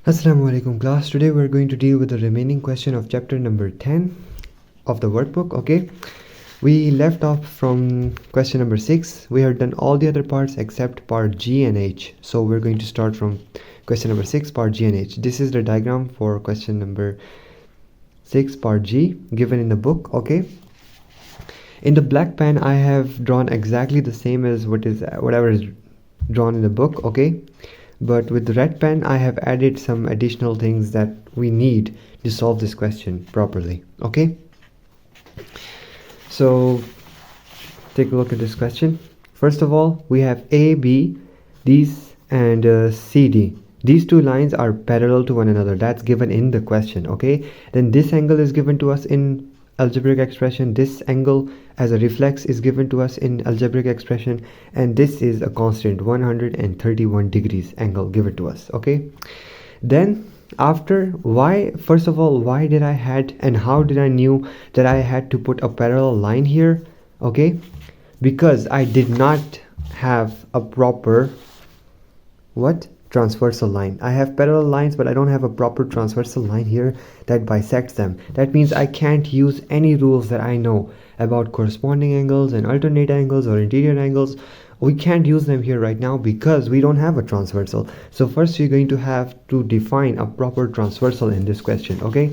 Assalamu alaikum class. Today we're going to deal with the remaining question of chapter number 10 of the workbook. Okay, we left off from question number 6. We have done all the other parts except part G and H. So we're going to start from question number 6, part G and H. This is the diagram for question number 6, part G, given in the book. Okay, in the black pen I have drawn exactly the same as whatever is drawn in the book. Okay, but with the red pen I have added some additional things that we need to solve this question properly. Okay, so take a look at this question. First of all, we have A, B, these and CD. These two lines are parallel to one another. That's given in the question. Okay, then this angle is given to us in algebraic expression. This angle as a reflex is given to us in algebraic expression, and this is a constant 131 degrees angle given to us. Okay, then after, why, first of all, why did I had and how did I knew that I had to put a parallel line here? Okay, because I did not have a proper transversal line. I have parallel lines, but I don't have a proper transversal line here that bisects them. That means I can't use any rules that I know about corresponding angles and alternate angles or interior angles. We can't use them here right now because we don't have a transversal. So first you're going to have to define a proper transversal in this question. Okay,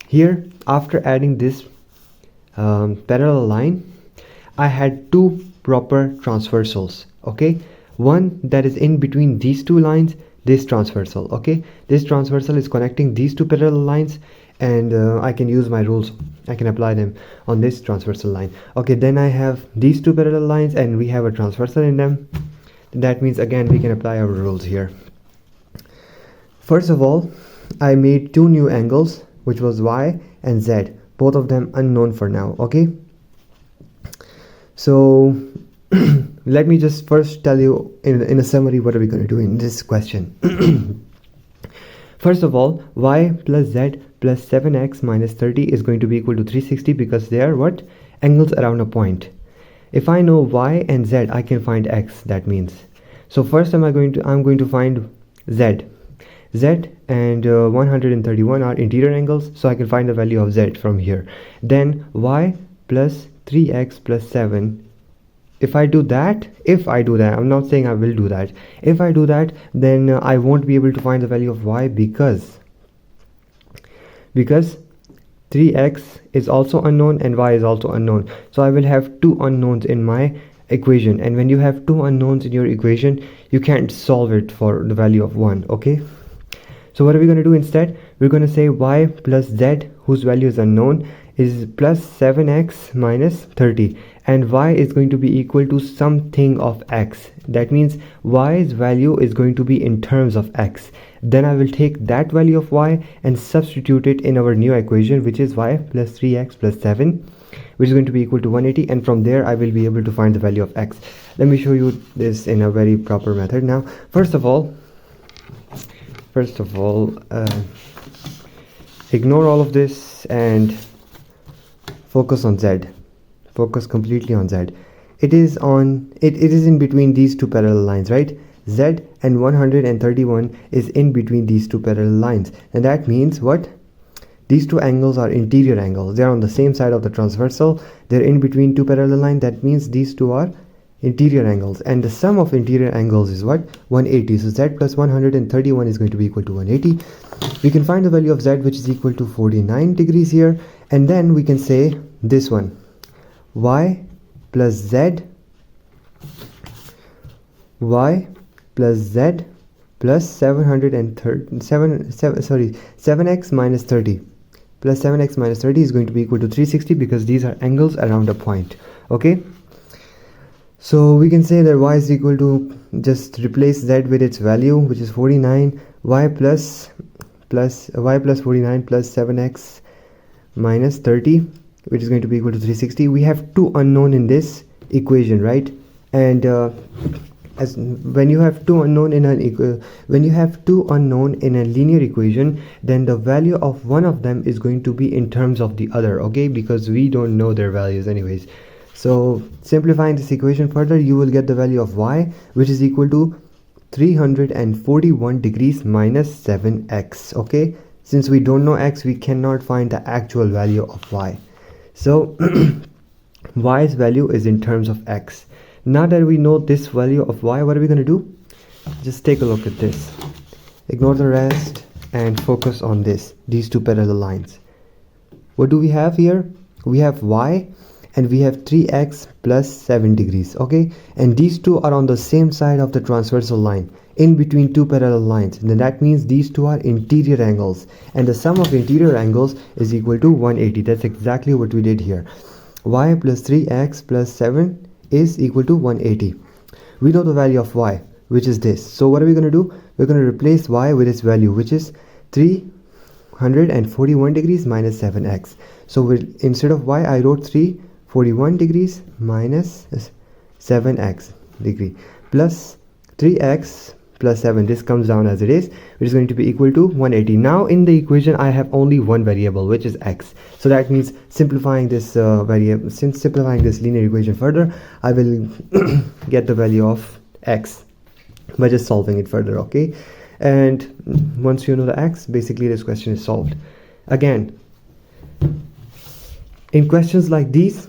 here after adding this parallel line, I had two proper transversals. Okay, one that is in between these two lines, this transversal. Okay, this transversal is connecting these two parallel lines, and I can use my rules. I can apply them on this transversal line. Okay, then I have these two parallel lines and we have a transversal in them. That means again we can apply our rules here. First of all, I made two new angles, which was Y and Z, both of them unknown for now. Okay, so let me just first tell you in a summary what are we going to do in this question. First of all, y plus z plus 7x minus 30 is going to be equal to 360 because they are what? Angles around a point. If I know y and z, I can find x. That means, so first I'm going to find z. Z and 131 are interior angles, so I can find the value of z from here. Then y plus 3x plus 7. If I do that, I'm not saying I will do that. If I do that, then I won't be able to find the value of y because 3x is also unknown and y is also unknown. So I will have two unknowns in my equation, and when you have two unknowns in your equation, you can't solve it for the value of 1. Okay, so what are we going to do instead? We're going to say y plus z, whose value is unknown, is plus 7x minus 30, and y is going to be equal to something of x. That means y's value is going to be in terms of x. Then I will take that value of y and substitute it in our new equation, which is y plus 3x plus 7, which is going to be equal to 180, and from there I will be able to find the value of x. Let me show you this in a very proper method. Now first of all, ignore all of this and focus on z. Focus completely on z. It is in between these two parallel lines, right? Z and 131 is in between these two parallel lines, and that means what? These two angles are interior angles. They are on the same side of the transversal. They're in between two parallel lines. That means these two are interior angles, and the sum of interior angles is what? 180. So z plus 131 is going to be equal to 180. We can find the value of z, which is equal to 49 degrees here, and then we can say this one, y plus z plus 7x minus 30 plus 7x minus 30 is going to be equal to 360 because these are angles around a point. Okay, so we can say that y is equal to, just replace z with its value, which is 49, y plus 49 plus 7x minus 30, which is going to be equal to 360. We have two unknown in this equation, right? And as when you have two unknown in a linear equation, then the value of one of them is going to be in terms of the other. Okay, because we don't know their values anyways. So simplifying this equation further, you will get the value of y, which is equal to 341 degrees minus 7x. Okay, since we don't know x, we cannot find the actual value of y. So y's value is in terms of x. Now that we know this value of y, what are we going to do? Just take a look at this. Ignore the rest and focus on these two parallel lines. What do we have here? We have y and we have 3x plus 7 degrees. Okay, and these two are on the same side of the transversal line, in between two parallel lines. And then that means these two are interior angles, and the sum of interior angles is equal to 180. That's exactly what we did here. Y plus 3x plus 7 is equal to 180. We know the value of y, which is this. So what are we going to do? We're going to replace y with its value, which is 341 degrees minus 7x. So instead of y, I wrote 341 degrees minus 7x degree plus 3x plus 7. This comes down as it is, which is going to be equal to 180. Now in the equation I have only one variable, which is x. So that means simplifying this simplifying this linear equation further, I will get the value of x by just solving it further. Okay, and once you know the x, basically this question is solved. Again, in questions like these,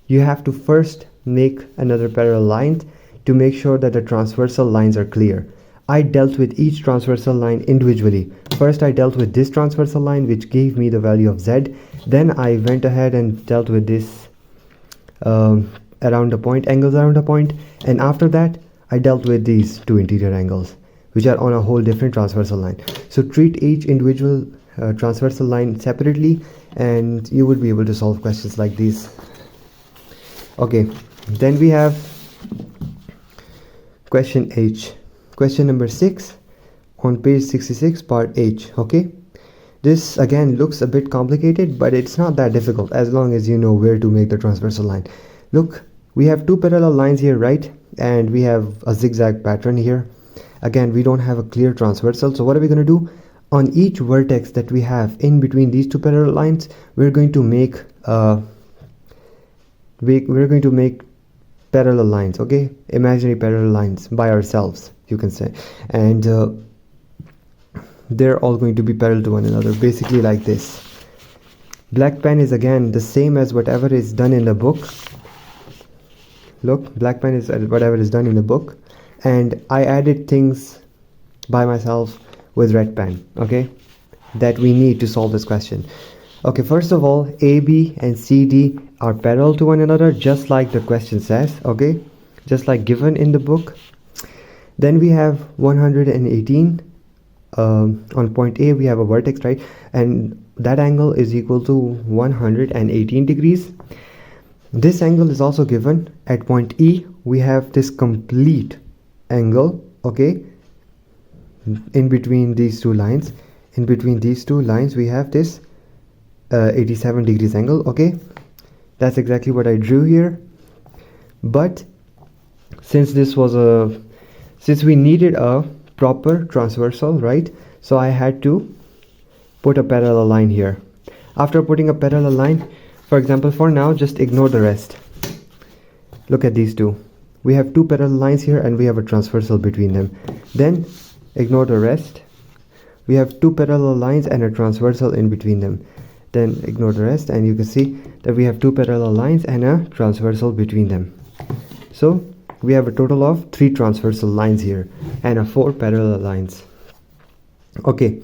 you have to first make another parallel line to make sure that the transversal lines are clear. I dealt with each transversal line individually. First I dealt with this transversal line, which gave me the value of z. Then I went ahead and dealt with this around the point, angles around the point, and after that I dealt with these two interior angles, which are on a whole different transversal line. So treat each individual transversal line separately and you would be able to solve questions like these. Okay, then we have question H, question number 6 on page 66, part H. Okay, this again looks a bit complicated, but it's not that difficult as long as you know where to make the transversal line. Look, we have two parallel lines here, right? And we have a zigzag pattern here. Again, we don't have a clear transversal, so what are we going to do? On each vertex that we have in between these two parallel lines, we're going to make parallel lines. Okay, imaginary parallel lines by ourselves, you can say, and they're all going to be parallel to one another, basically like this. Black pen is again the same as whatever is done in the book. Look, black pen is whatever is done in the book, and I added things by myself with red pen, okay, that we need to solve this question. Okay, first of all, A, B and C, D are parallel to one another, just like the question says, okay, just like given in the book. Then we have 118 on point A. We have a vertex, right, and that angle is equal to 118 degrees. This angle is also given at point E. We have this complete angle, okay, in between these two lines. In between these two lines we have this 87 degrees angle. Okay, that's exactly what I drew here, but since we needed a proper transversal, right, so I had to put a parallel line here. After putting a parallel line, for example, for now just ignore the rest. Look at these two. We have two parallel lines here and we have a transversal between them. Then ignore the rest. We have two parallel lines and a transversal in between them. Then ignore the rest and you can see that we have two parallel lines and a transversal between them. So we have a total of 3 transversal lines here and 4 parallel lines. Okay,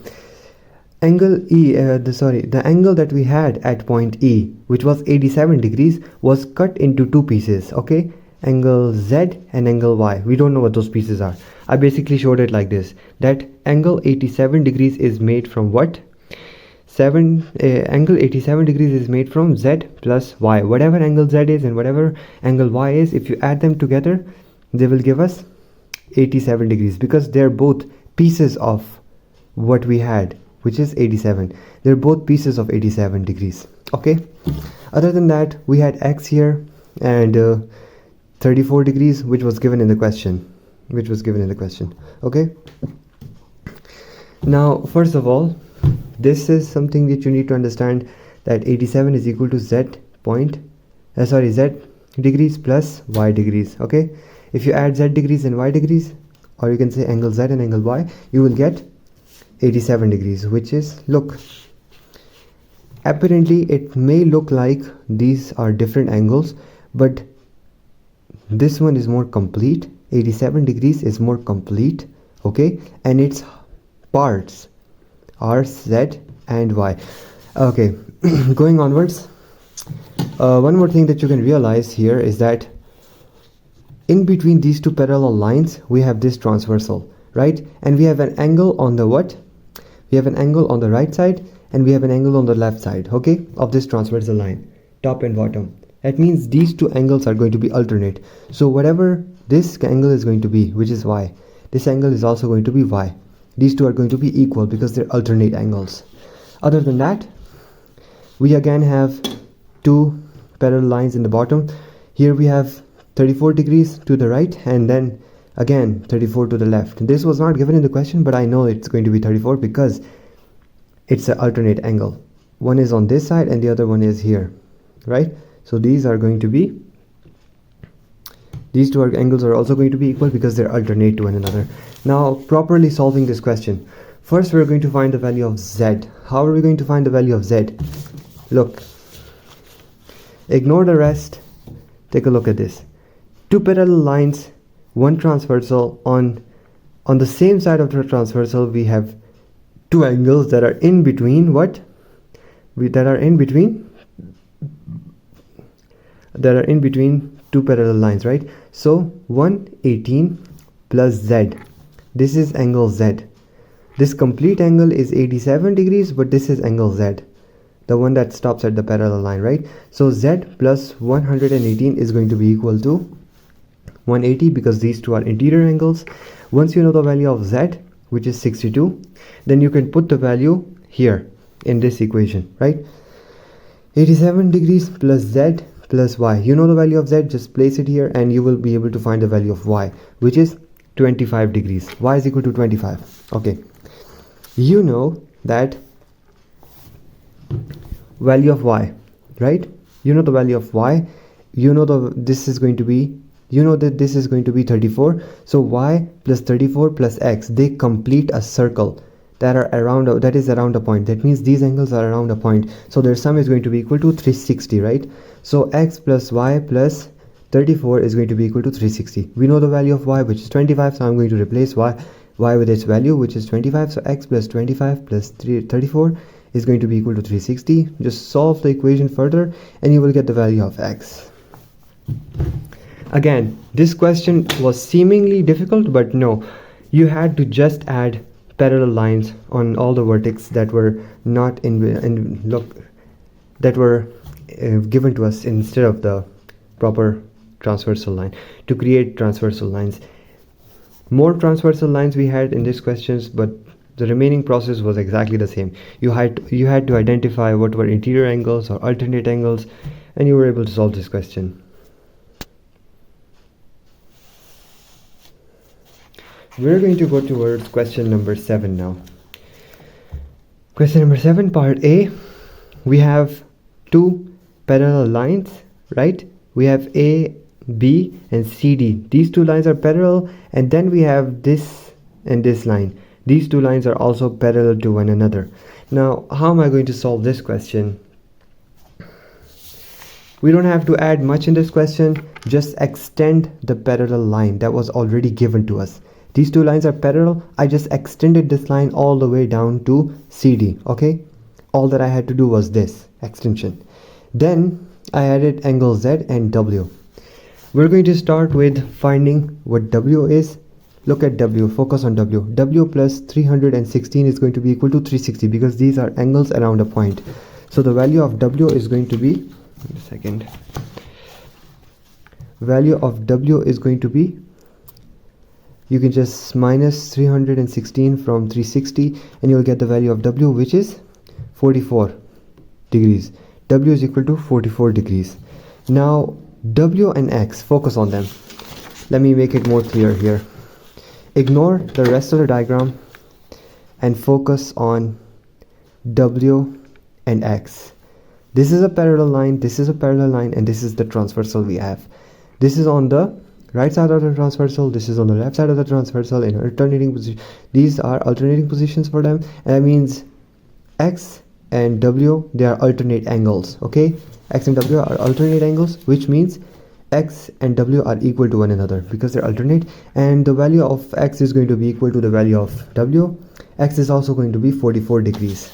angle E, the angle that we had at point E, which was 87 degrees, was cut into 2 pieces. Okay, angle Z and angle Y. We don't know what those pieces are. I basically showed it like this, that angle 87 degrees is made from what? Angle 87 degrees is made from Z plus Y. Whatever angle Z is and whatever angle Y is, if you add them together, they will give us 87 degrees, because they're both pieces of what we had, which is 87. They're both pieces of 87 degrees. Okay, other than that, we had X here and 34 degrees, which was given in the question. Okay, now first of all, this is something that you need to understand, that 87 is equal to Z degrees plus Y degrees. Okay, if you add Z degrees and Y degrees, or you can say angle Z and angle Y, you will get 87 degrees, which is, look, apparently it may look like these are different angles, but this one is more complete. 87 degrees is more complete, okay, and its parts are Z and Y. Okay, going onwards, one more thing that you can realize here is that in between these two parallel lines we have this transversal, right? And we have an angle on the what? We have an angle on the right side and we have an angle on the left side, okay, of this transversal line, top and bottom. That means these two angles are going to be alternate. So whatever this angle is going to be, which is Y, this angle is also going to be Y. These two are going to be equal because they're alternate angles. Other than that, we again have two parallel lines in the bottom. Here we have 34 degrees to the right and then again 34 to the left. This was not given in the question, but I know it's going to be 34 because it's an alternate angle. One is on this side and the other one is here, right? So these are going to be, these two angles are also going to be equal because they're alternate to one another. Now, properly solving this question, first we're going to find the value of Z. How are we going to find the value of Z? Look, ignore the rest, take a look at this. Two parallel lines, one transversal. On the same side of the transversal we have two angles that are in between what? That are in between two parallel lines, right? So 118 plus Z, this is angle Z. This complete angle is 87 degrees, but this is angle Z, the one that stops at the parallel line, right? So Z plus 118 is going to be equal to 180 because these two are interior angles. Once you know the value of Z, which is 62, then you can put the value here in this equation, right? 87 degrees plus Z plus Y. You know the value of Z, just place it here and you will be able to find the value of Y, which is 25 degrees. Y is equal to 25. Okay, you know that value of Y, right? You know the value of Y. You know this is going to be, you know that this is going to be 34. So Y plus 34 plus X, they complete a circle that are around, that is around a point. That means these angles are around a point. So their sum is going to be equal to 360, right? So X plus Y plus 34 is going to be equal to 360. We know the value of Y, which is 25. So I'm going to replace Y with its value, which is 25. So X plus 25 plus 34 is going to be equal to 360. Just solve the equation further and you will get the value of X. Again, this question was seemingly difficult, but no, you had to just add parallel lines on all the vertices that were not that were given to us instead of the proper transversal line to create transversal lines. More transversal lines we had in these questions, but the remaining process was exactly the same. You had to identify what were interior angles or alternate angles, and you were able to solve this question. We're going to go towards question number 7 now. Question number 7, part A. We have two parallel lines, right? We have A, B and CD. These two lines are parallel, and then we have this and this line. These two lines are also parallel to one another. Now, how am I going to solve this question? We don't have to add much in this question. Just extend the parallel line that was already given to us. These two lines are parallel. I just extended this line all the way down to CD, okay? All that I had to do was this extension. Then I added angle Z and W. We're going to start with finding what W is. Look at W, focus on W. W plus 316 is going to be equal to 360 because these are angles around a point. So the value of W is going to be, wait a second. Value of W is going to be, you can just minus 316 from 360 and you'll get the value of W, which is 44 degrees. W is equal to 44 degrees. Now W and X, focus on them. Let me make it more clear here. Ignore the rest of the diagram and focus on W and X. This is a parallel line, this is a parallel line, and this is the transversal we have. This is on the right side of the transversal, this is on the left side of the transversal in alternating position. These are alternating positions for them, and that means x and w, they are alternate angles. Okay, x and w are alternate angles, which means x and w are equal to one another because they're alternate, and the value of x is going to be equal to the value of w. X is also going to be 44 degrees.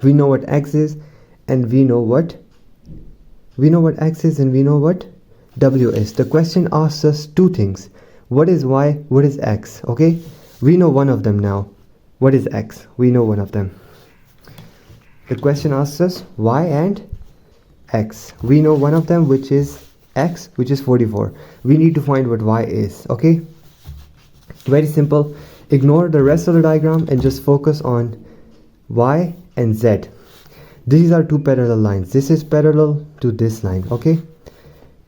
We know what x is, and we know what x is, and we know what w is. The question asks us two things: what is y, what is x? Okay, we know one of them now. What is x? We know one of them. The question asks us y and x. We know one of them, which is x, which is 44. We need to find what y is. Okay, very simple. Ignore the rest of the diagram and just focus on y and z. These are two parallel lines. This is parallel to this line. Okay,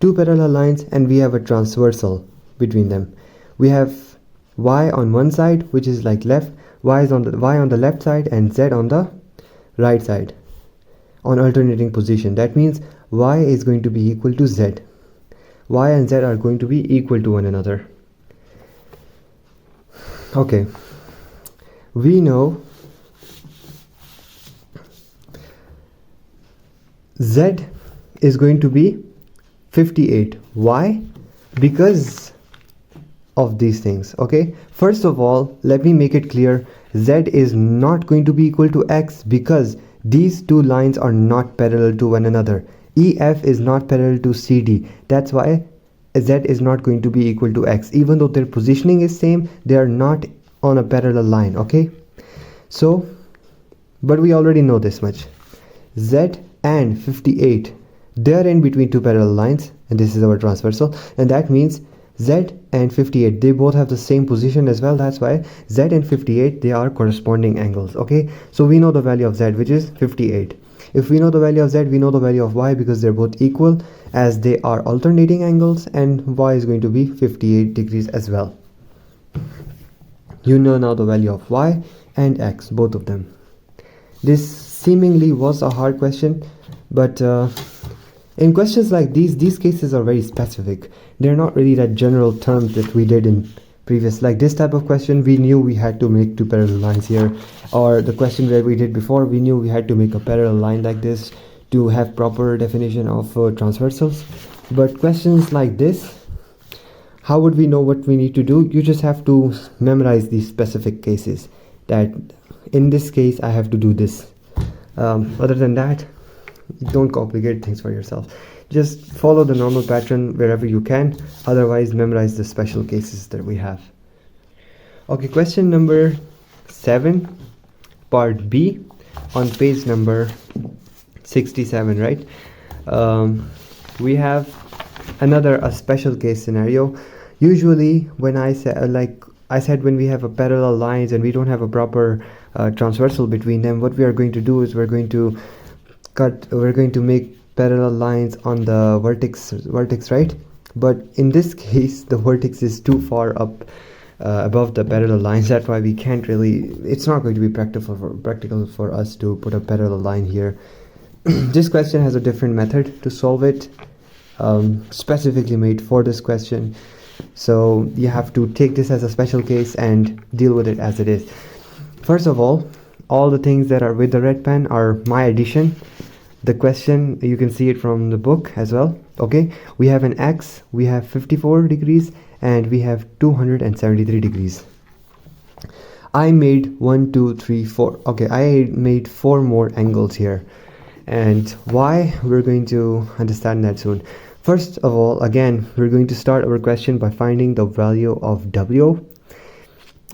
two parallel lines, and we have a transversal between them. We have y on one side, which is like left, y on the left side, and z on the right side on alternating position. That means y is going to be equal to z. Y and z are going to be equal to one another. Okay, we know z is going to be 58. Why? Because of these things. Okay, first of all, let me make it clear, z is not going to be equal to x because these two lines are not parallel to one another. EF is not parallel to CD. That's why z is not going to be equal to x. Even though their positioning is same, they are not on a parallel line. Okay, so but we already know this much: z and 58, they are in between two parallel lines, and this is our transversal, and that means z and 58, they both have the same position as well. That's why z and 58, they are corresponding angles. Okay, so we know the value of z, which is 58. If we know the value of z, we know the value of y, because they're both equal as they are alternating angles, and y is going to be 58 degrees as well. You know now the value of y and x, both of them. This seemingly was a hard question, but in questions like these cases are very specific. They're not really that general terms that we did in previous. Like this type of question, we knew we had to make two parallel lines here, or the question that we did before, we knew we had to make a parallel line like this to have proper definition of transversals. But questions like this, how would we know what we need to do? You just have to memorize these specific cases, that in this case I have to do this. Other than that, don't complicate things for yourself. Just follow the normal pattern wherever you can. Otherwise, memorize the special cases that we have. Okay, question number 7, part B, on page number 67, right? We have a special case scenario. Usually when I said when we have a parallel lines and we don't have a proper transversal between them, what we are going to do is we're going to make parallel lines on the vertex, right? But in this case, the vertex is too far up above the parallel lines. That's why we can't really, it's not going to be practical for us to put a parallel line here. This question has a different method to solve it, specifically made for this question. So you have to take this as a special case and deal with it as it is. First of all the things that are with the red pen are my addition. The question, you can see it from the book as well. Okay, we have an x, we have 54 degrees, and we have 273 degrees. I made 1, 2, 3, 4. Okay, I made 4 more angles here, and why, we're going to understand that soon. First of all, again, we're going to start our question by finding the value of w.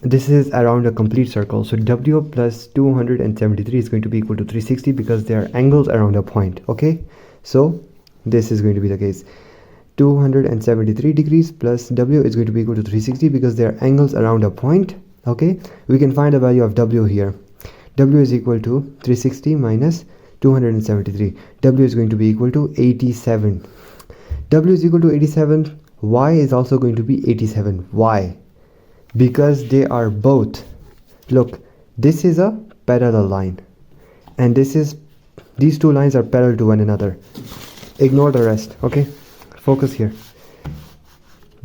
This is around a complete circle, so w plus 273 is going to be equal to 360 because they are angles around a point. Okay, so this is going to be the case. 273 degrees plus w is going to be equal to 360 because they are angles around a point. Okay, we can find the value of w here. W is equal to 360 minus 273. W is going to be equal to 87. W is equal to 87. Y is also going to be 87. Why? Because they are both, look, this is a parallel line, and these two lines are parallel to one another. Ignore the rest. Okay, focus here.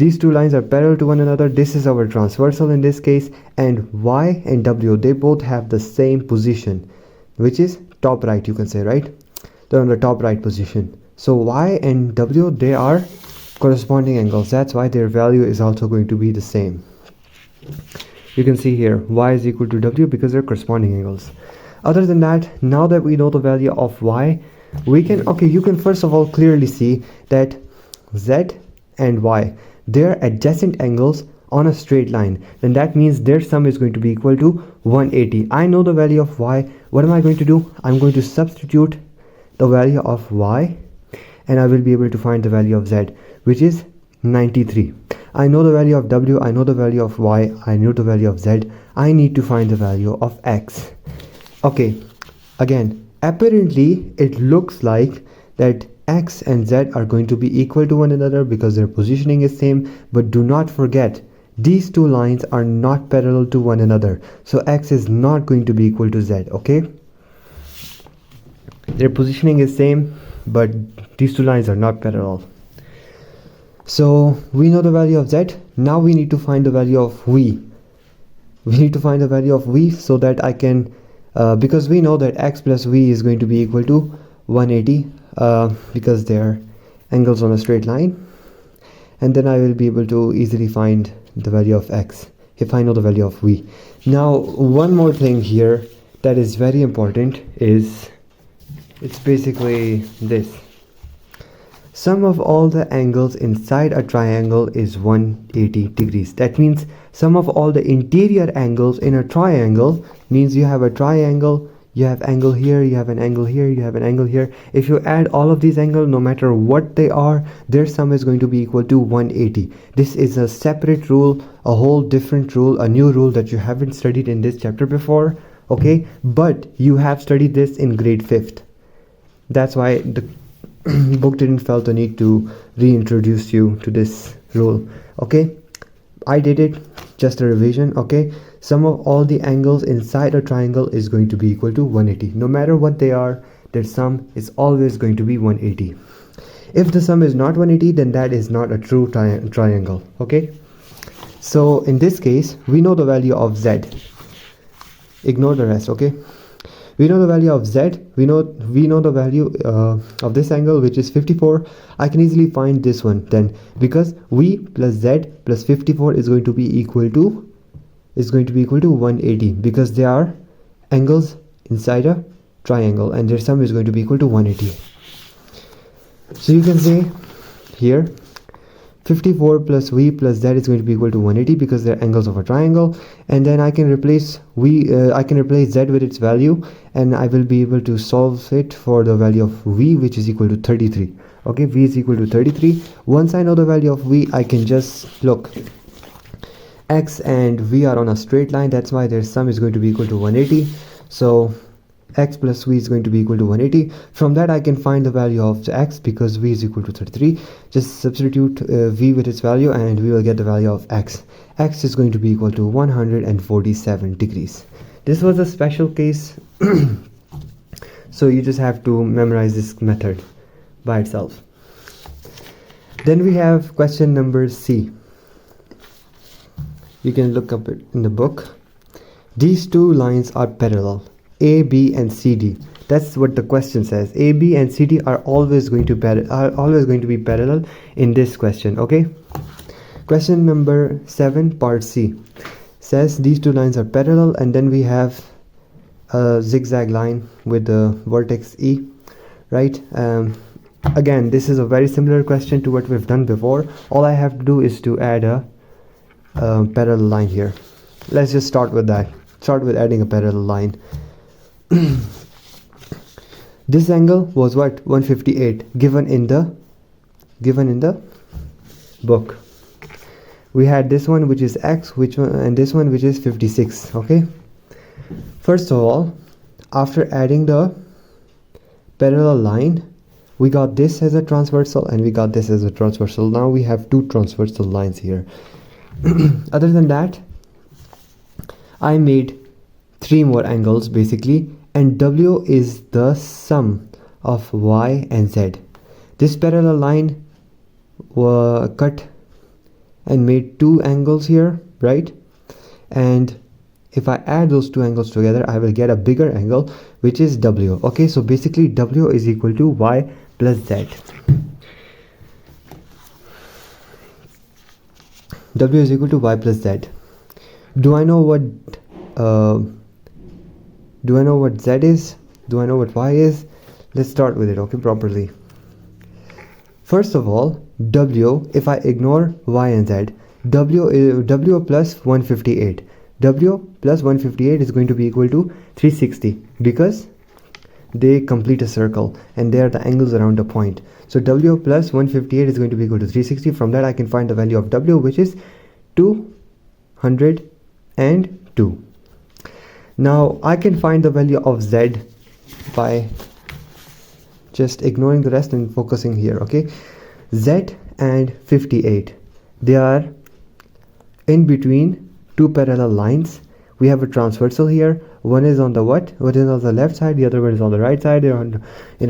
These two lines are parallel to one another. This is our transversal in this case, and y and w, they both have the same position, which is top right, you can say, right? They're on the top right position. So y and w, they are corresponding angles. That's why their value is also going to be the same. You can see here y is equal to w because they're corresponding angles. Other than that, now that we know the value of y, we can, okay, you can first of all clearly see that z and y, they're adjacent angles on a straight line. Then that means their sum is going to be equal to 180. I know the value of y. What am I going to do? I'm going to substitute the value of y, and I will be able to find the value of z, which is 93. I know the value of w, I know the value of y, I know the value of z. I need to find the value of x. Okay, again, apparently it looks like that x and z are going to be equal to one another because their positioning is same, but do not forget, these two lines are not parallel to one another, so x is not going to be equal to z. Okay, their positioning is same, but these two lines are not parallel. So we know the value of z. Now we need to find the value of v. We need to find the value of v so that I can, because we know that x plus v is going to be equal to 180 because they are angles on a straight line, and then I will be able to easily find the value of x if I know the value of v. Now one more thing here that is very important is, it's basically this: sum of all the angles inside a triangle is 180 degrees. That means sum of all the interior angles in a triangle means you have a triangle, you have angle here, you have an angle here, you have an angle here. If you add all of these angles, no matter what they are, their sum is going to be equal to 180. This is a separate rule, a whole different rule, a new rule that you haven't studied in this chapter before, okay? But you have studied this in grade 5th. That's why the book didn't felt the need to reintroduce you to this rule. Okay, I did it, just a revision. Okay, sum of all the angles inside a triangle is going to be equal to 180. No matter what they are, their sum is always going to be 180. If the sum is not 180, then that is not a true triangle. Okay, so in this case we know the value of z. Ignore the rest. Okay, we know the value of z, we know the value of this angle, which is 54. I can easily find this one then, because v plus z plus 54 is going to be equal to 180, because they are angles inside a triangle and their sum is going to be equal to 180. So you can say here 54 plus v plus z is going to be equal to 180 because they're angles of a triangle, and then I can replace z with its value, and I will be able to solve it for the value of v, which is equal to 33. Okay, v is equal to 33. Once I know the value of v, I can just look, x and v are on a straight line, that's why their sum is going to be equal to 180. So x plus v is going to be equal to 180. From that I can find the value of x, because v is equal to 33. Just substitute v with its value and we will get the value of x. X is going to be equal to 147 degrees. This was a special case so you just have to memorize this method by itself. Then we have question number C. You can look up it in the book. These two lines are parallel, A, B and CD. That's what the question says. A, B and CD are always going to be parallel in this question. Okay, question number 7 part C says these two lines are parallel, and then we have a zigzag line with the vertex E, right? Again, this is a very similar question to what we've done before. All I have to do is to add a parallel line here. Let's just start with that. Start with adding a parallel line. This angle was what? 158 given in the book. We had this one, which is x, and this one, which is 56. Okay, first of all, after adding the parallel line, we got this as a transversal and we got this as a transversal. Now we have two transversal lines here. Other than that, I made 3 more angles basically, and W is the sum of Y and Z. This parallel line cut and made two angles here, right? And if I add those two angles together, I will get a bigger angle, which is W. Okay, so basically W is equal to Y plus Z. W is equal to Y plus Z. Do I know what Z is? Do I know what Y is? Let's start with it, okay, properly. First of all, W, if I ignore Y and Z, W plus 158. W plus 158 is going to be equal to 360 because they complete a circle and they are the angles around a point. So W plus 158 is going to be equal to 360. From that I can find the value of W, which is 202. Now I can find the value of Z by just ignoring the rest and focusing here, okay? Z and 58, they are in between two parallel lines. We have a transversal here. One is on the what? One is on the left side, the other one is on the right side. They're in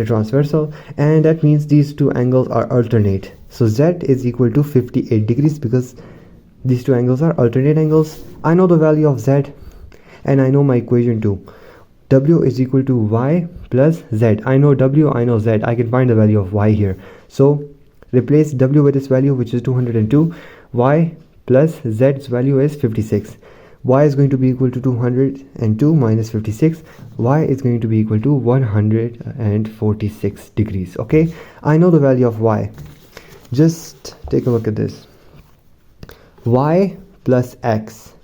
a transversal, and that means these two angles are alternate. So Z is equal to 58 degrees because these two angles are alternate angles. I know the value of Z and I know my equation too. W is equal to Y plus Z. I know W, I know Z. I can find the value of Y here. So replace W with its value, which is 202. Y plus Z's value is 56. Y is going to be equal to 202 minus 56. Y is going to be equal to 146 degrees. Okay, I know the value of Y. Just take a look at this. Y plus X.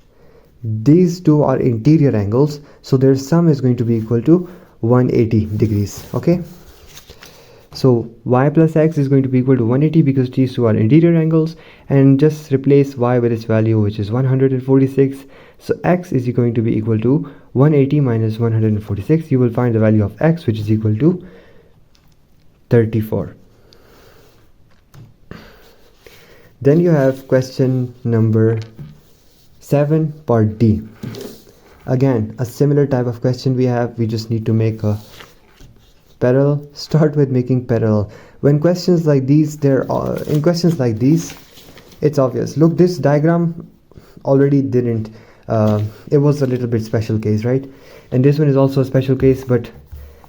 These two are interior angles, so their sum is going to be equal to 180 degrees. Okay, so Y plus X is going to be equal to 180 because these two are interior angles, and just replace Y with its value, which is 146. So X is going to be equal to 180 minus 146. You will find the value of X, which is equal to 34. Then you have question number 7, part D. Again, a similar type of question we have. We just need to make a parallel. Start with making parallel. When questions like these, in questions like these, it's obvious. Look, this diagram already didn't. It was a little bit special case, right? And this one is also a special case, but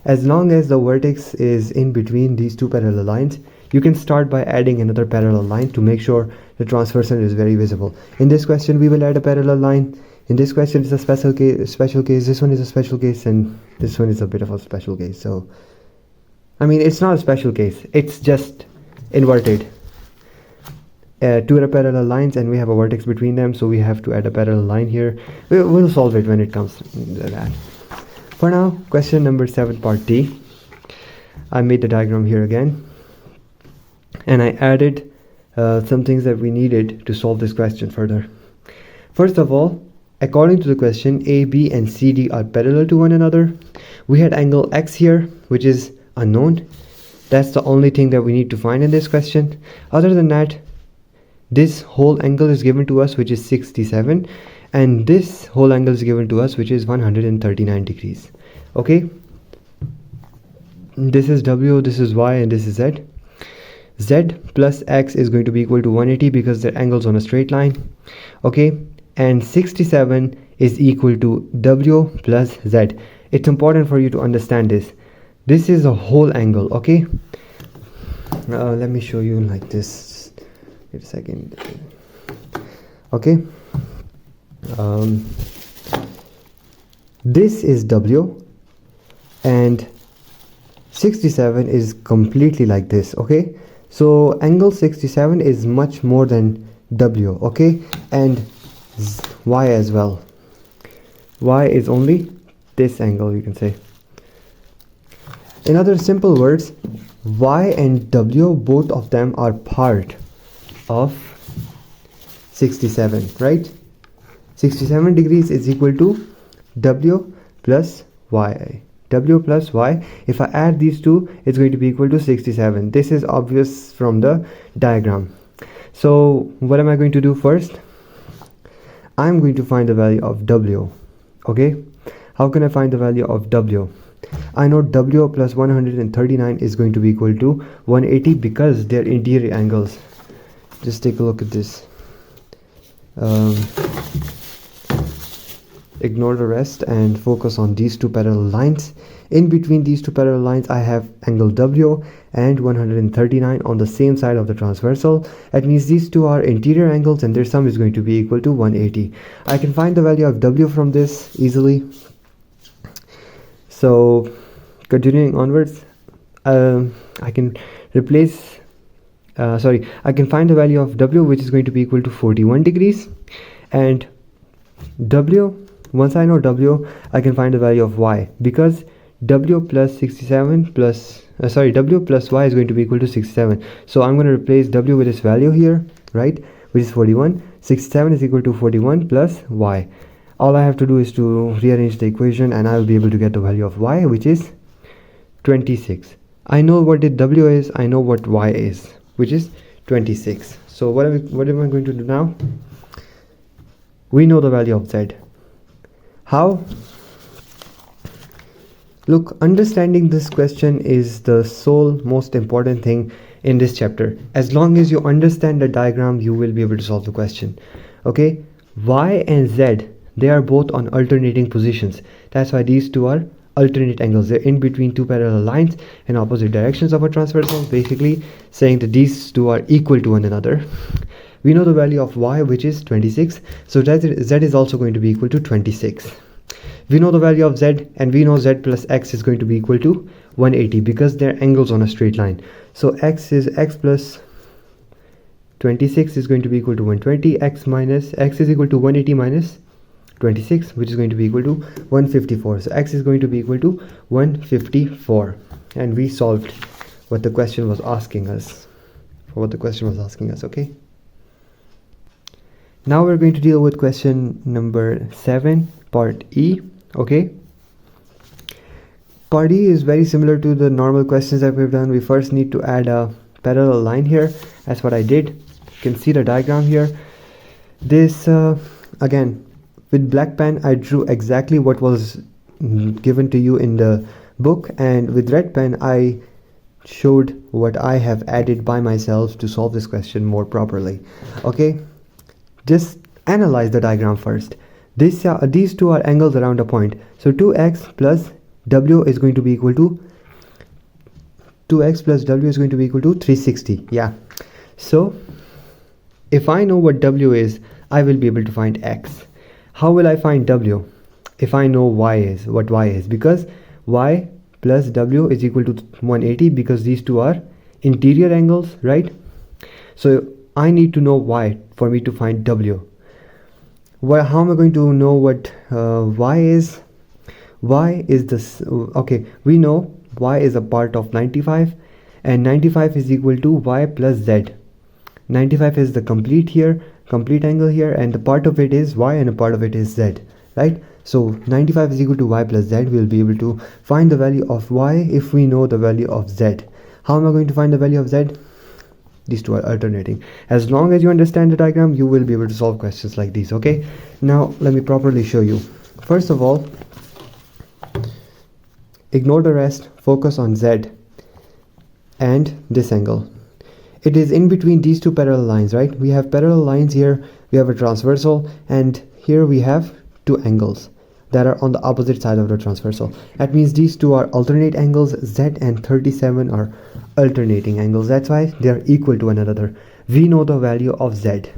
as long as the vertex is in between these two parallel lines, you can start by adding another parallel line to make sure the transversal is very visible. In this question, we will add a parallel line. In this question, it's a special case. This one is a special case, and this one is a bit of a special case. So, I mean, it's not a special case. It's just inverted. Two are parallel lines, and we have a vertex between them, so we have to add a parallel line here. We'll solve it when it comes to that. For now, question number 7, part D. I made the diagram here again, and I added some things that we needed to solve this question further. First of all, according to the question, A, B, and CD are parallel to one another. We had angle X here, which is unknown. That's the only thing that we need to find in this question. Other than that, this whole angle is given to us, which is 67, and this whole angle is given to us, which is 139 degrees. Okay, this is W, this is Y, and this is Z. Z plus X is going to be equal to 180 because they're angles on a straight line. Okay, and 67 is equal to W plus Z. It's important for you to understand this. This is a whole angle. Okay, let me show you like this. Wait a second. Okay, this is W, and 67 is completely like this. Okay, so angle 67 is much more than W. Okay, and Y as well. Y is only this angle, you can say. In other simple words, Y and W, both of them are part of 67, right? 67 degrees is equal to W plus Y. W plus Y, if I add these two, it's going to be equal to 67. This is obvious from the diagram. So what am I going to do first? I'm going to find the value of W. Okay, how can I find the value of W? I know W plus 139 is going to be equal to 180 because they're interior angles. Just take a look at this. um, ignore the rest and focus on these two parallel lines. In between these two parallel lines I have angle W and 139 on the same side of the transversal. That means these two are interior angles and their sum is going to be equal to 180. I can find the value of W from this easily. So continuing onwards, I can replace I can find the value of W, which is going to be equal to 41 degrees, and W, once I know W, I can find the value of Y, because W plus 67 plus W plus Y is going to be equal to 67. So I'm going to replace W with this value here, right, which is 41. 67 is equal to 41 plus Y. All I have to do is to rearrange the equation and I will be able to get the value of Y, which is 26. I know what the W is, I know what Y is, which is 26. So what am I going to do now? We know the value of Z. How? Look, understanding this question is the sole most important thing in this chapter. As long as you understand the diagram, you will be able to solve the question. Okay, Y and Z, they are both on alternating positions. That's why these two are alternate angles. They're in between two parallel lines in opposite directions of a transversal, basically saying that these two are equal to one another. We know the value of Y, which is 26, so Z is also going to be equal to 26. We know the value of Z, and we know Z plus X is going to be equal to 180 because they're angles on a straight line. So X plus 26 is going to be equal to 120. X is equal to 180 minus 26, which is going to be equal to 154. So X is going to be equal to 154, and we solved what the question was asking us. Okay. Now we're going to deal with question number 7, part E. Okay. Part E is very similar to the normal questions that we've done. We first need to add a parallel line here. That's what I did. You can see the diagram here. This again, with black pen I drew exactly what was given to you in the book, and with red pen I showed what I have added by myself to solve this question more properly. Okay, just analyze the diagram first. These two are angles around a point, so 2x plus W is going to be equal to 360. Yeah, so if I know what W is, I will be able to find X. How will I find W? If I know what Y is, because Y plus W is equal to 180 because these two are interior angles, right? So I need to know Y for me to find W. Well, how am I going to know what Y is? Y is this, okay, we know Y is a part of 95, and 95 is equal to Y plus Z. 95 is the complete angle here, and the part of it is Y and a part of it is Z, right? So 95 is equal to Y plus Z. We'll be able to find the value of Y if we know the value of Z. How am I going to find the value of Z? These two are alternating. As long as you understand the diagram, you will be able to solve questions like these. Okay, now let me properly show you. First of all, ignore the rest, focus on Z and this angle. It is in between these two parallel lines, right? We have parallel lines here, we have a transversal, and here we have two angles that are on the opposite side of the transversal. That means these two are alternate angles. Z and 37 are alternating angles. That's why they are equal to one another. We know the value of Z.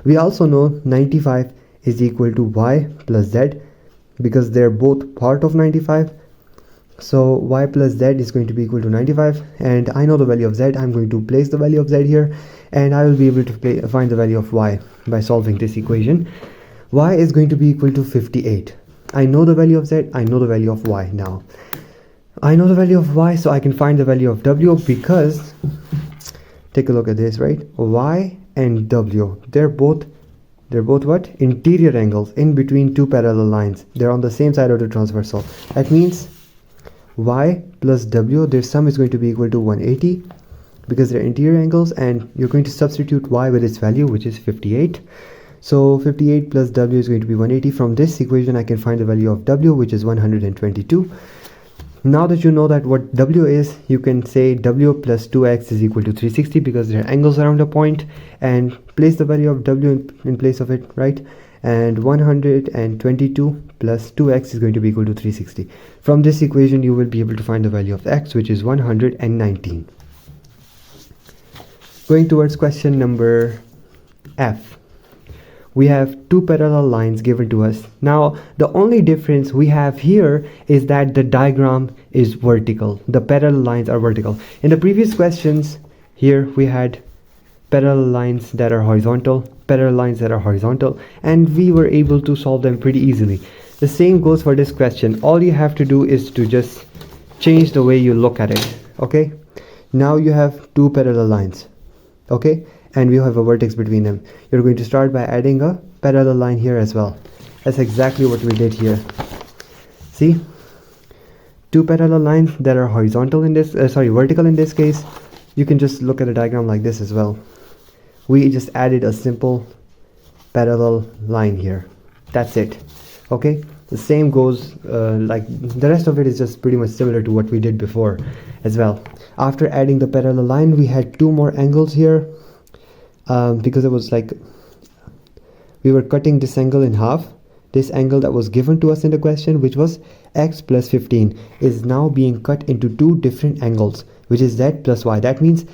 We also know 95 is equal to Y plus Z because they're both part of 95. So Y plus Z is going to be equal to 95, and I know the value of Z. I'm going to place the value of Z here, and I will be able to find the value of Y by solving this equation. Y is going to be equal to 58. I know the value of Z, I know the value of Y. Now I know the value of Y, so I can find the value of W, because take a look at this, right? Y and W, they're both what? Interior angles in between two parallel lines. They're on the same side of the transversal. That means Y plus W, their sum is going to be equal to 180 because they're interior angles, and you're going to substitute Y with its value, which is 58. So 58 plus W is going to be 180. From this equation I can find the value of W, which is 122. Now that you know that what W is, you can say W plus 2x is equal to 360 because there are angles around a point, and place the value of W in place of it, right? And 122 plus 2x is going to be equal to 360. From this equation, you will be able to find the value of x, which is 119. Going towards question number F. We have two parallel lines given to us. Now, the only difference we have here is that the diagram is vertical. The parallel lines are vertical. In the previous questions, here we had parallel lines that are horizontal, parallel lines that are horizontal, and we were able to solve them pretty easily. The same goes for this question. All you have to do is to just change the way you look at it, okay? Now you have two parallel lines, okay? And we have a vertex between them. You're going to start by adding a parallel line here as well. That's exactly what we did here. See, two parallel lines that are horizontal in this, vertical in this case. You can just look at a diagram like this as well. We just added a simple parallel line here. That's it. Okay, the same goes like the rest of it is just pretty much similar to what we did before as well. After adding the parallel line, we had two more angles here. Because it was like we were cutting this angle in half. This angle that was given to us in the question, which was x plus 15, is now being cut into two different angles, which is z plus y. That means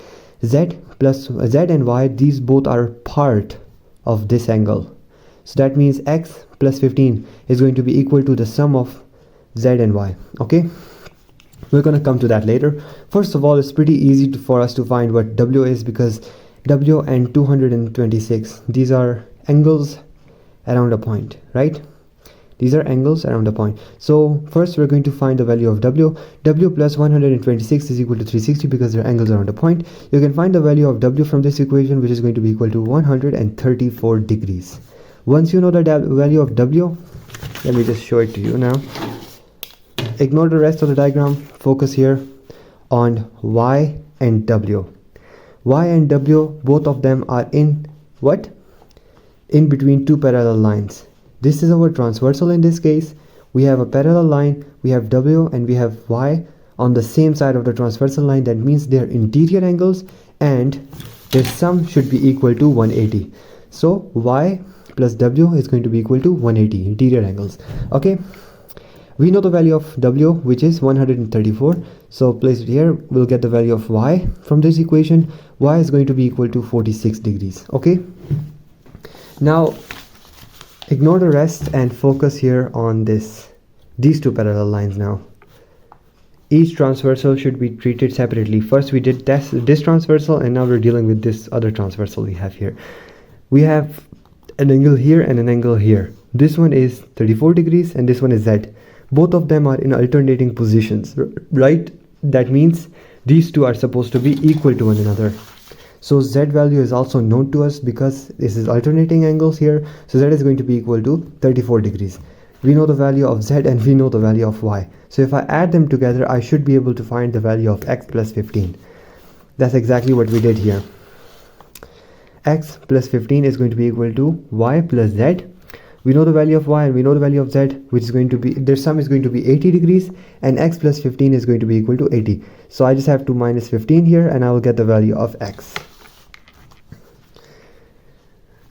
z and y, these both are part of this angle. So that means x plus 15 is going to be equal to the sum of z and y. Okay, we're going to come to that later. First of all, it's pretty easy for us to find what W is, because W and 226, these are angles around a point, right? These are angles around a point. So first we're going to find the value of W. W plus 126 is equal to 360 because they're angles around a point. You can find the value of W from this equation, which is going to be equal to 134 degrees. Once you know the value of W, let me just show it to you now. Ignore the rest of the diagram. Focus here on Y and W. Y and W, both of them are in what? In between two parallel lines. This is our transversal in this case. We have a parallel line, we have W and we have Y on the same side of the transversal line. That means they're interior angles and their sum should be equal to 180. So Y plus W is going to be equal to 180 interior angles. Okay. We know the value of W, which is 134. So place it here. We'll get the value of Y from this equation. Y is going to be equal to 46 degrees. Okay. Now, ignore the rest and focus here on these two parallel lines now. Each transversal should be treated separately. First we did this transversal, and now we're dealing with this other transversal we have here. We have an angle here and an angle here. This one is 34 degrees and this one is Z. Both of them are in alternating positions, right? That means these two are supposed to be equal to one another. So Z value is also known to us because this is alternating angles here. So Z is going to be equal to 34 degrees. We know the value of Z and we know the value of Y. So if I add them together, I should be able to find the value of x plus 15. That's exactly what we did here. X plus 15 is going to be equal to Y plus Z. We know the value of Y and we know the value of Z, which is going to be, their sum is going to be 80 degrees, and x plus 15 is going to be equal to 80. So I just have to minus 15 here and I will get the value of x.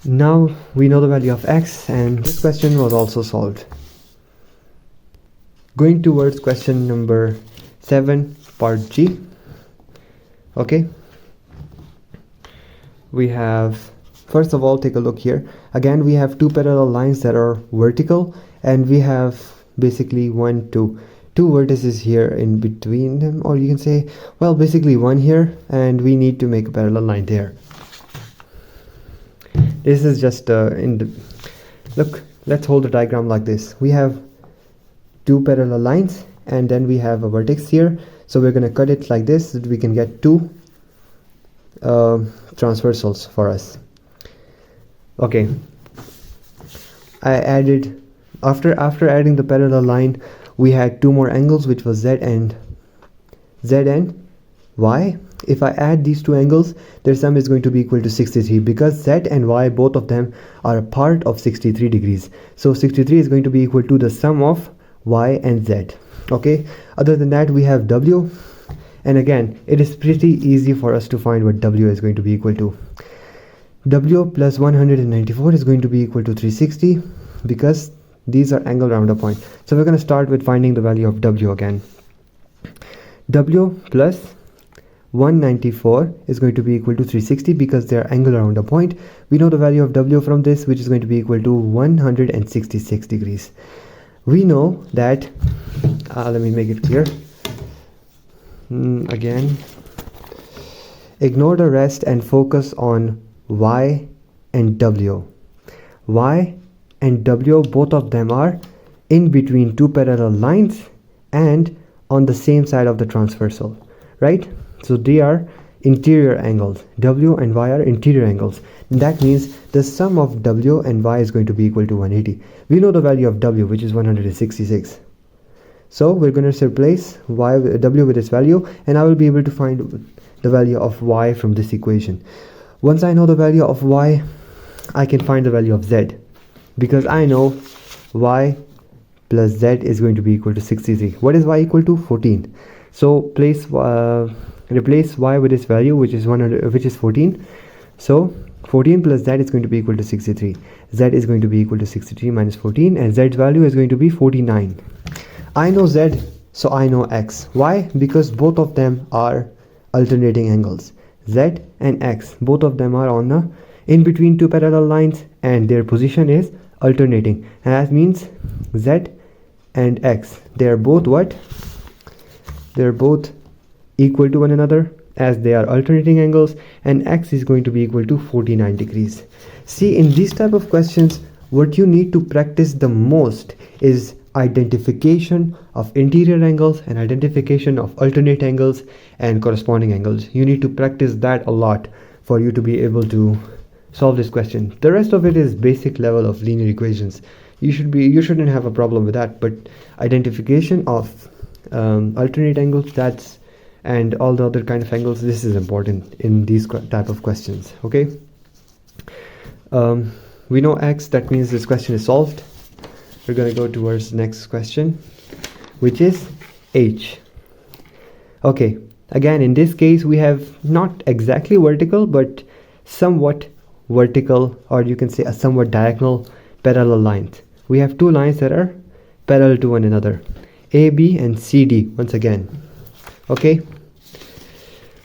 Now we know the value of x, and this question was also solved. Going towards question number 7, part G. Okay. We have, first of all, take a look here. Again, we have two parallel lines that are vertical, and we have basically two vertices here in between them, or you can say, well, basically one here, and we need to make a parallel line there. This is just look, let's hold the diagram like this. We have two parallel lines and then we have a vertex here, so we're going to cut it like this so that we can get two transversals for us. Okay, I added, after adding the parallel line, we had two more angles, which was Z and Y. If I add these two angles, their sum is going to be equal to 63, because Z and Y, both of them are a part of 63 degrees. So 63 is going to be equal to the sum of Y and Z. Okay, other than that we have W, and again it is pretty easy for us to find what W is going to be equal to. W plus 194 is going to be equal to 360 because these are angle around a point. So we're going to start with finding the value of W again. W plus 194 is going to be equal to 360 because they are angle around a point. We know the value of W from this, which is going to be equal to 166 degrees. We know that, let me make it clear. Again, ignore the rest and focus on Y and W. Y and W, both of them are in between two parallel lines and on the same side of the transversal, right? So they are interior angles. W and Y are interior angles. That means the sum of W and Y is going to be equal to 180. We know the value of W, which is 166. So we're going to replace W with its value, and I will be able to find the value of Y from this equation. Once I know the value of Y, I can find the value of Z, because I know Y plus Z is going to be equal to 63. What is Y equal to? 14. So replace Y with its value, which is 14. So 14 plus Z is going to be equal to 63. Z is going to be equal to 63 minus 14, and Z's value is going to be 49. I know Z, so I know X. Why? Because both of them are alternating angles. Z and X, both of them are on in between two parallel lines, and their position is alternating, and that means Z and X, they are both what? They are both equal to one another, as they are alternating angles, and X is going to be equal to 49 degrees. See, in these type of questions, what you need to practice the most is identification of interior angles and identification of alternate angles and corresponding angles. You need to practice that a lot for you to be able to solve this question. The rest of it is basic level of linear equations. You shouldn't have a problem with that, but identification of alternate angles, and all the other kind of angles, this is important in these type of questions. Okay, we know X, that means this question is solved. We're going to go towards the next question, which is H. Okay, again in this case we have not exactly vertical, but somewhat vertical, or you can say a somewhat diagonal parallel lines. We have two lines that are parallel to one another, AB and CD once again. Okay,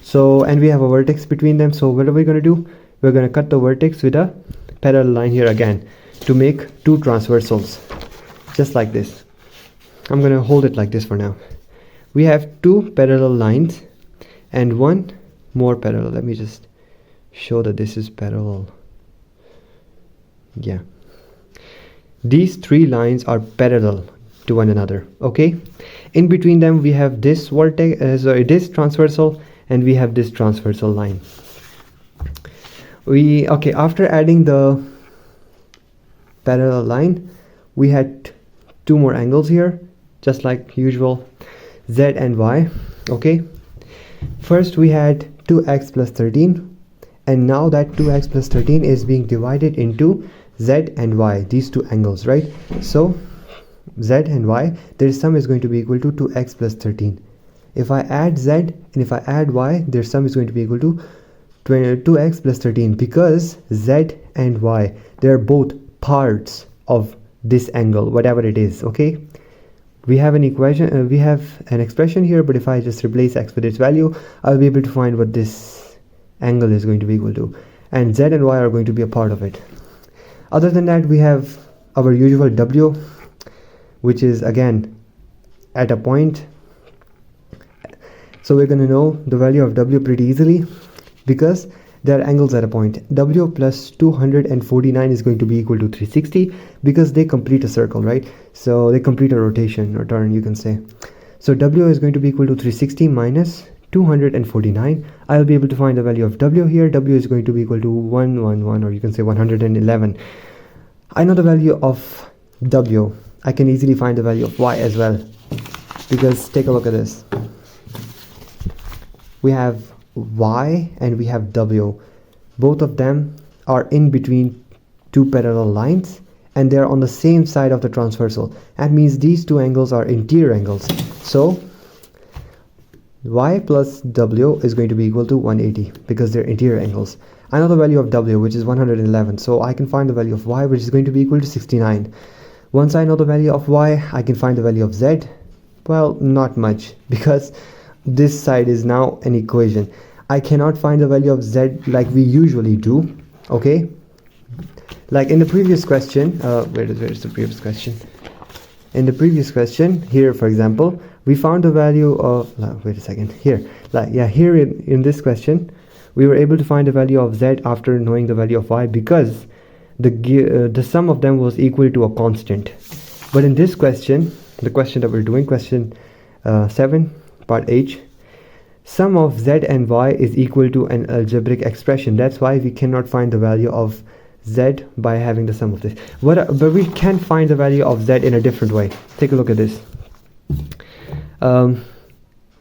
so, and we have a vertex between them. So what are we going to do? We're going to cut the vertex with a parallel line here again to make two transversals, just like this. I'm going to hold it like this for now. We have two parallel lines and one more parallel. Let me just show that this is parallel. Yeah, these three lines are parallel to one another. Okay, in between them we have this vertex, this transversal, and we have this transversal line. After adding the parallel line, we had two more angles here, just like usual, Z and Y. Okay, first we had 2x plus 13, and now that 2x plus 13 is being divided into Z and Y, these two angles, right? So Z and Y, their sum is going to be equal to 2x plus 13. If I add Z and if I add Y, their sum is going to be equal to 2x plus 13, because Z and Y, they are both parts of this angle, whatever it is. Okay, we have an equation, we have an expression here, but if I just replace x with its value, I'll be able to find what this angle is going to be equal to, and Z and Y are going to be a part of it. Other than that, we have our usual W, which is again at a point. So we're going to know the value of W pretty easily, because there are angles at a point. W plus 249 is going to be equal to 360, because they complete a circle, right? So they complete a rotation or turn, you can say. So W is going to be equal to 360 minus 249. I'll be able to find the value of W here. W is going to be equal to 111, or you can say 111. I know the value of W. I can easily find the value of Y as well, because take a look at this. We have Y and we have W. Both of them are in between two parallel lines, and they're on the same side of the transversal. That means these two angles are interior angles. So y plus w is going to be equal to 180 because they're interior angles. I know the value of w, which is 111, so I can find the value of y, which is going to be equal to 69. Once I know the value of y, I can find the value of z. Well, not much, because this side is now an equation. I cannot find the value of z like we usually do, okay? Like in the previous question, where is the previous question? In the previous question, here for example, we found the value of, wait a second, here, here in this question, we were able to find the value of z after knowing the value of y because the sum of them was equal to a constant. But in this question, the question that we're doing, question 7, part H, sum of z and y is equal to an algebraic expression. That's why we cannot find the value of z by having the sum of this. But we can find the value of z in a different way. Take a look at this.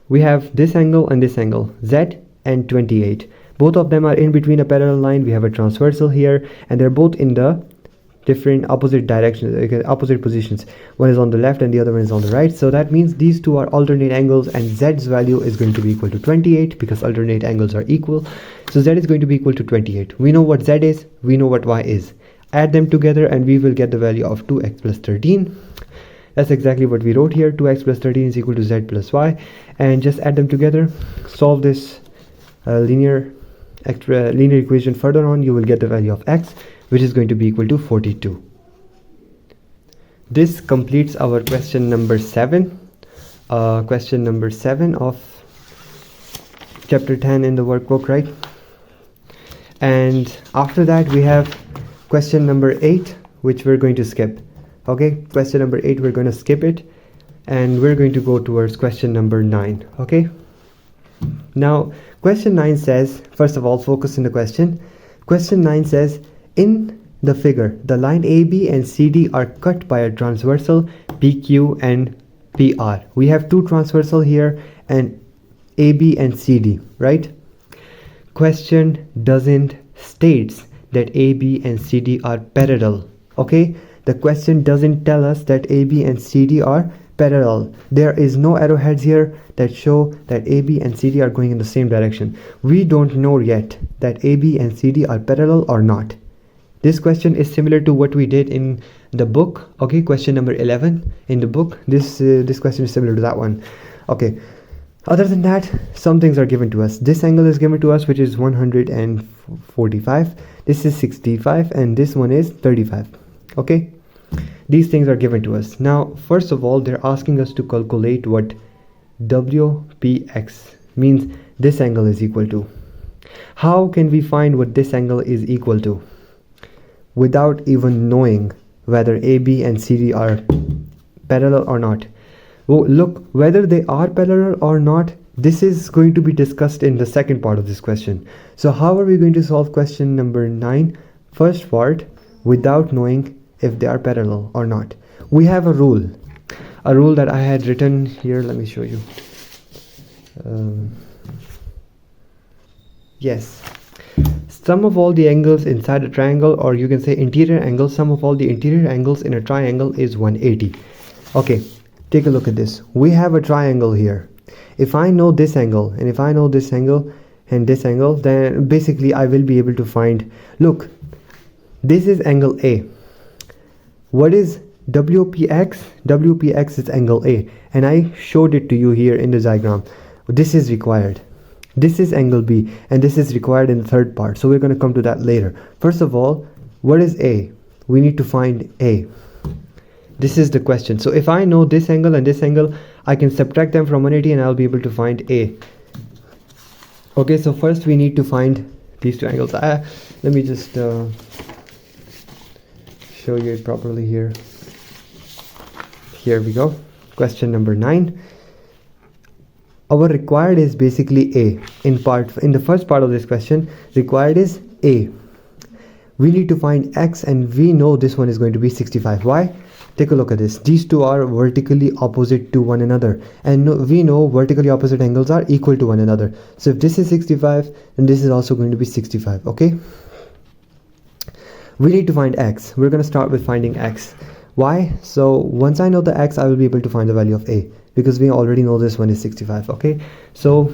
We have this angle and this angle, z and 28. Both of them are in between a parallel line. We have a transversal here, and they're both in the different opposite directions, opposite positions. One is on the left and the other one is on the right. So that means these two are alternate angles, and z's value is going to be equal to 28 because alternate angles are equal. So z is going to be equal to 28. We know what z is, we know what y is. Add them together and we will get the value of 2x plus 13. That's exactly what we wrote here. 2x plus 13 is equal to z plus y, and just add them together. Solve this linear equation further on. You will get the value of x, which is going to be equal to 42. This completes our question number 7. Question number 7 of chapter 10 in the workbook, right? And after that we have question number 8, which we're going to skip. Okay, question number 8, we're going to skip it, and we're going to go towards question number 9. Okay, now question 9 says, first of all, focus in the question. Question 9 says, in the figure, the line AB and CD are cut by a transversal PQ and PR. We have two transversal here, and AB and CD, right? Question doesn't states that AB and CD are parallel. Okay, the question doesn't tell us that AB and CD are parallel. There is no arrowheads here that show that AB and CD are going in the same direction. We don't know yet that AB and CD are parallel or not. This question is similar to what we did in the book. Okay, question number 11 in the book. This question is similar to that one. Okay, other than that, some things are given to us. This angle is given to us, which is 145. This is 65, and this one is 35. Okay, these things are given to us. Now, first of all, they're asking us to calculate what WPX means. This angle is equal to. How can we find what this angle is equal to without even knowing whether AB and CD are parallel or not? Well, look, whether they are parallel or not, this is going to be discussed in the second part of this question. So how are we going to solve question number 9? First part, without knowing if they are parallel or not. We have a rule that I had written here. Let me show you. Yes, sum of all the angles inside a triangle, or you can say interior angles, sum of all the interior angles in a triangle is 180. Okay, take a look at this. We have a triangle here. If I know this angle, and if I know this angle and this angle, then basically I will be able to find, look, this is angle A. What is WPX? WPX is angle A, and I showed it to you here in the diagram. This is required. This is angle B, and this is required in the third part. So we're going to come to that later. First of all, what is A? We need to find A. This is the question. So if I know this angle and this angle, I can subtract them from 180 and I'll be able to find A. Okay, so first we need to find these two angles. Let me just show you it properly here. Here we go. Question number 9. Our required is basically A. In the first part of this question, required is A. We need to find X, and we know this one is going to be 65. Why? Take a look at this. These two are vertically opposite to one another, and we know vertically opposite angles are equal to one another. So if this is 65, then this is also going to be 65. Okay. we need to find x. We're going to start with finding x. Why? So once I know the x, I will be able to find the value of a, because we already know this one is 65. Okay, so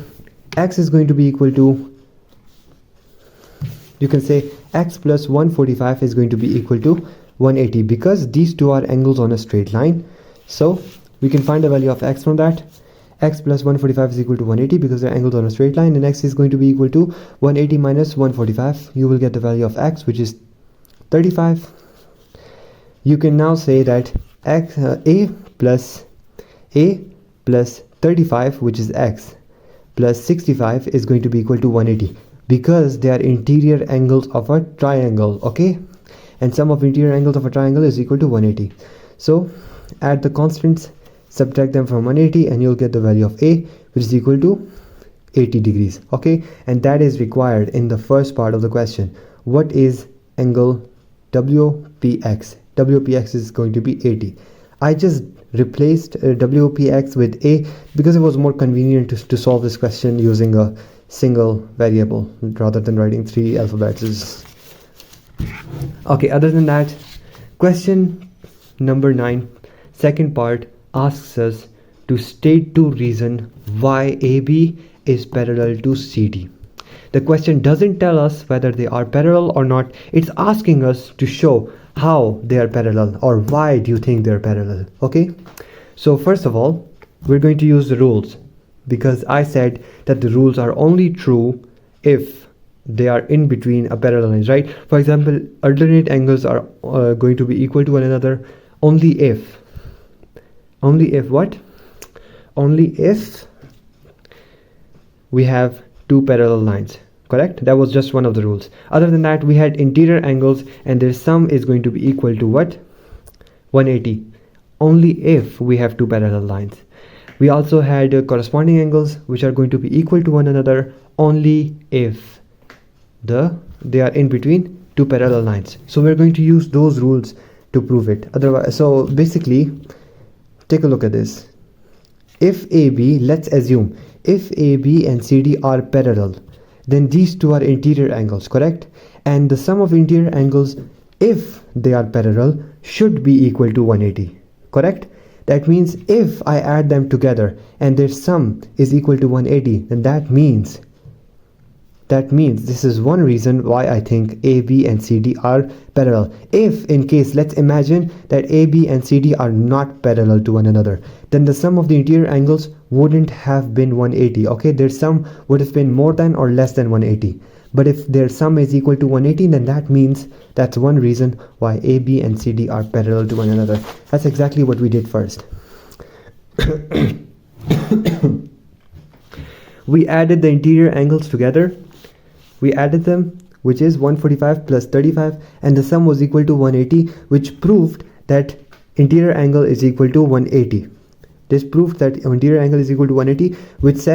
x is going to be equal to, you can say x plus 145 is going to be equal to 180, because these two are angles on a straight line. So we can find the value of x from that. X plus 145 is equal to 180 because they're angles on a straight line, and x is going to be equal to 180 minus 145. You will get the value of x, which is 35. You can now say that a plus 35, which is x, plus 65 is going to be equal to 180, because they are interior angles of a triangle. Okay, and sum of interior angles of a triangle is equal to 180. So add the constants, subtract them from 180, and you'll get the value of a, which is equal to 80 degrees. Okay, and that is required in the first part of the question. What is angle WPX? WPX is going to be 80. I just replaced WPX with a because it was more convenient to solve this question using a single variable rather than writing 3 alphabets. Okay, other than that, question number 9, second part, asks us to state 2 reasons why AB is parallel to CD. The question doesn't tell us whether they are parallel or not. It's asking us to show how they are parallel, or why do you think they're parallel. Okay, so first of all, we're going to use the rules, because I said that the rules are only true if they are in between a parallel lines, right? For example, alternate angles are going to be equal to one another only if what? Only if we have 2 parallel lines, correct? That was just one of the rules. Other than that, we had interior angles and their sum is going to be equal to what? 180. Only if we have 2 parallel lines. We also had corresponding angles which are going to be equal to one another only if they are in between 2 parallel lines. So we're going to use those rules to prove it. Otherwise, so basically, take a look at this. If AB, let's assume, if AB and CD are parallel, then these two are interior angles, correct? And the sum of interior angles, if they are parallel, should be equal to 180, correct? That means if I add them together and their sum is equal to 180, then that means this is one reason why I think AB and CD are parallel. If in case, let's imagine that AB and CD are not parallel to one another, then the sum of the interior angles wouldn't have been 180. Okay, their sum would have been more than or less than 180. But if their sum is equal to 180, then that means that's one reason why AB and CD are parallel to one another. That's exactly what we did first. We added the interior angles together. We added them, which is 145 plus 35, and the sum was equal to 180, which proved that interior angle is equal to 180. This proved that interior angle is equal to 180, which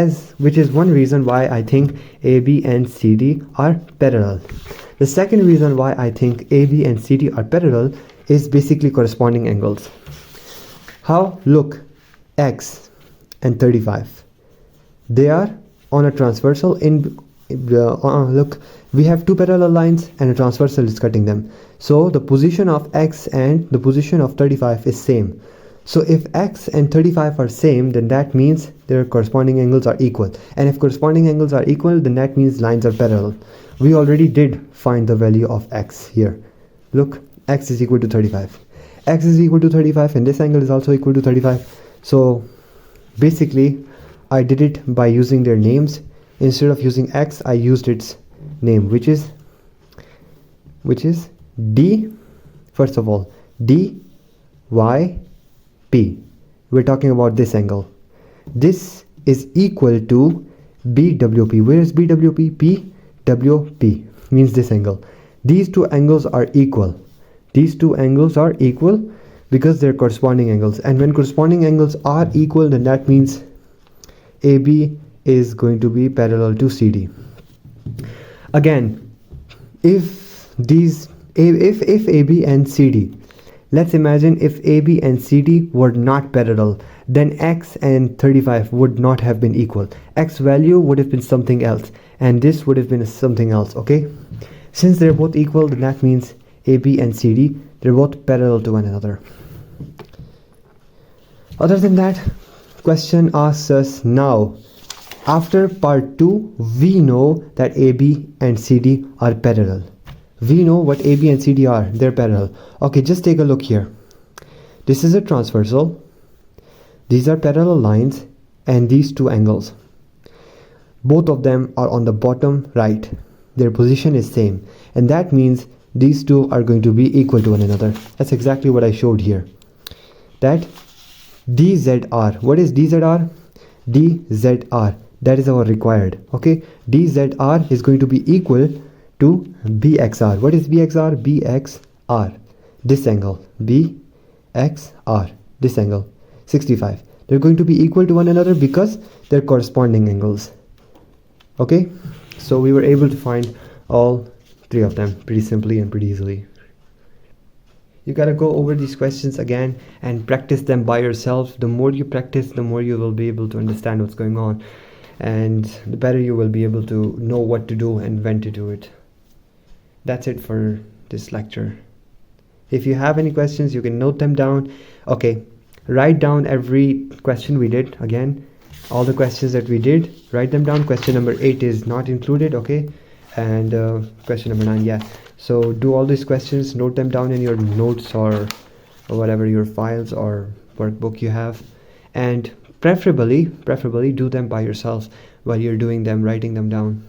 is one reason why I think AB and CD are parallel. The second reason why I think AB and CD are parallel is basically corresponding angles. How? Look, X and 35. They are on a transversal look, we have 2 parallel lines and a transversal is cutting them. So the position of X and the position of 35 is same. So if X and 35 are same, then that means their corresponding angles are equal. And if corresponding angles are equal, then that means lines are parallel. We already did find the value of X here. Look, X is equal to 35. X is equal to 35 and this angle is also equal to 35. So basically, I did it by using their names. Instead of using X, I used its name, which is D. First of all, D, Y, P. We're talking about this angle. This is equal to BWP. Where is BWP? PWP means this angle. These two angles are equal. These two angles are equal because they're corresponding angles. And when corresponding angles are equal, then that means AB is going to be parallel to CD. Again, if AB and CD, let's imagine if AB and CD were not parallel, then X and 35 would not have been equal. X value would have been something else and this would have been something else. Okay, since they're both equal, then that means AB and CD, they're both parallel to one another. Other than that, question asks us now, after part 2, we know that AB and CD are parallel. We know what AB and CD are, they're parallel. Okay, just take a look here. This is a transversal, these are parallel lines, and these two angles. Both of them are on the bottom right. Their position is same, and that means these two are going to be equal to one another. That's exactly what I showed here. That DZR, what is DZR? DZR, that is our required. Okay, DZR is going to be equal to BXR. What is BXR? BXR, this angle, BXR, this angle, 65. They're going to be equal to one another because they're corresponding angles. Okay, so we were able to find all three of them pretty simply and pretty easily. You gotta go over these questions again and practice them by yourself. The more you practice, the more you will be able to understand what's going on, and the better you will be able to know what to do and when to do it. That's it for this lecture. If you have any questions, you can note them down. Okay, write down every question we did. Again, all the questions that we did, write them down. Question number 8 is not included, okay, and question number 9, yeah. So do all these questions, note them down in your notes or whatever your files or workbook you have, and preferably do them by yourself while you're doing them, writing them down.